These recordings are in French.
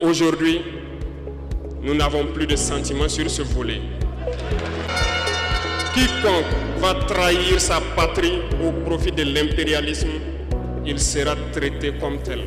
Aujourd'hui, nous n'avons plus de sentiments sur ce volet. Quiconque va trahir sa patrie au profit de l'impérialisme, il sera traité comme tel.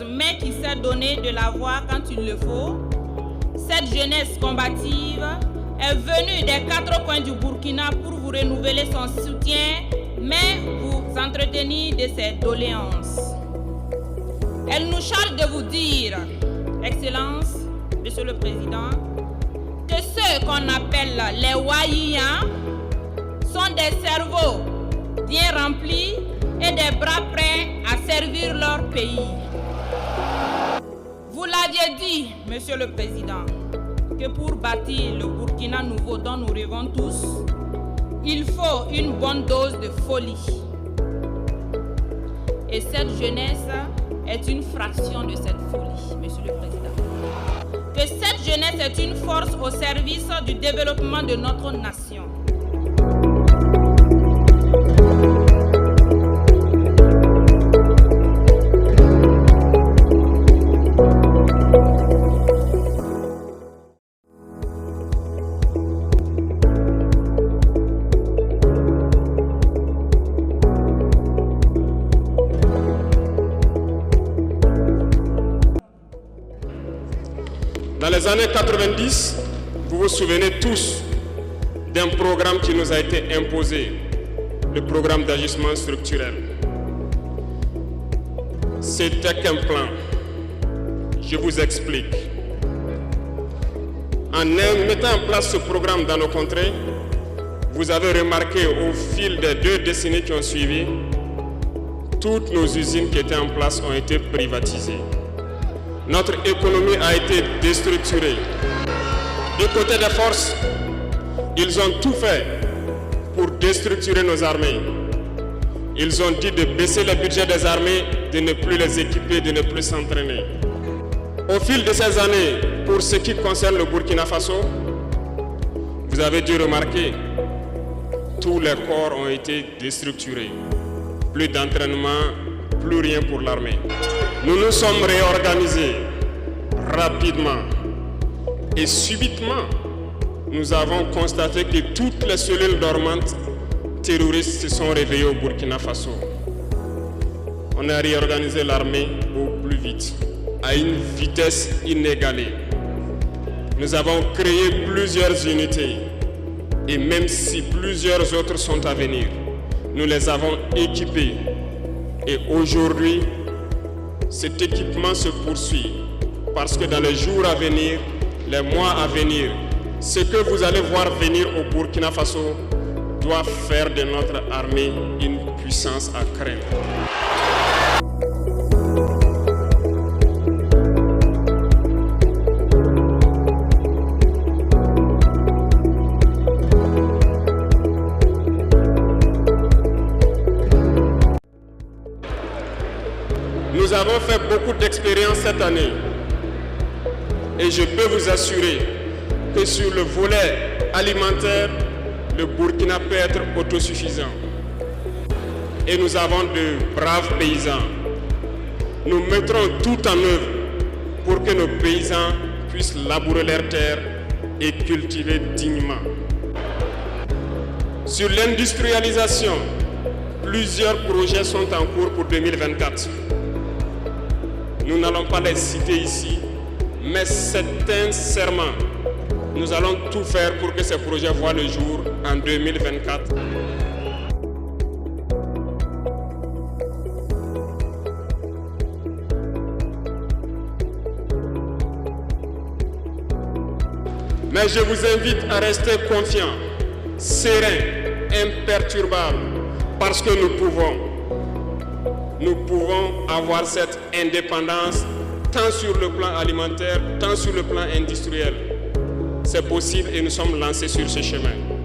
Mais qui sait donner de la voix quand il le faut. Cette jeunesse combative est venue des quatre coins du Burkina pour vous renouveler son soutien, mais vous entretenir de ses doléances. Elle nous charge de vous dire, Excellence, Monsieur le Président, que ceux qu'on appelle les Wayians sont des cerveaux bien remplis et des bras prêts à servir leur pays. Vous l'aviez dit, Monsieur le Président, que pour bâtir le Burkina nouveau dont nous rêvons tous, il faut une bonne dose de folie. Et cette jeunesse est une fraction de cette folie, Monsieur le Président. Que cette jeunesse est une force au service du développement de notre nation. Dans les années 90, vous vous souvenez tous d'un programme qui nous a été imposé, le programme d'ajustement structurel. C'était qu'un plan. Je vous explique. En mettant en place ce programme dans nos contrées, vous avez remarqué au fil des 2 décennies qui ont suivi, toutes nos usines qui étaient en place ont été privatisées. Notre économie a été déstructurée. Du côté des forces, ils ont tout fait pour déstructurer nos armées. Ils ont dit de baisser le budget des armées, de ne plus les équiper, de ne plus s'entraîner. Au fil de ces années, pour ce qui concerne le Burkina Faso, vous avez dû remarquer, tous les corps ont été déstructurés. Plus d'entraînement, plus rien pour l'armée. Nous nous sommes réorganisés rapidement et subitement, nous avons constaté que toutes les cellules dormantes terroristes se sont réveillées au Burkina Faso. On a réorganisé l'armée au plus vite, à une vitesse inégalée. Nous avons créé plusieurs unités et même si plusieurs autres sont à venir, nous les avons équipées. Et aujourd'hui, cet équipement se poursuit parce que dans les jours à venir, les mois à venir, ce que vous allez voir venir au Burkina Faso doit faire de notre armée une puissance à craindre. Nous avons fait beaucoup d'expériences cette année et je peux vous assurer que sur le volet alimentaire, le Burkina peut être autosuffisant. Et nous avons de braves paysans. Nous mettrons tout en œuvre pour que nos paysans puissent labourer leurs terres et cultiver dignement. Sur l'industrialisation, plusieurs projets sont en cours pour 2024. Nous n'allons pas les citer ici, mais sincèrement, nous allons tout faire pour que ces projets voient le jour en 2024. Mais je vous invite à rester confiants, sereins, imperturbables, parce que nous pouvons. nous pouvons avoir cette indépendance tant sur le plan alimentaire, tant sur le plan industriel. C'est possible et nous sommes lancés sur ce chemin.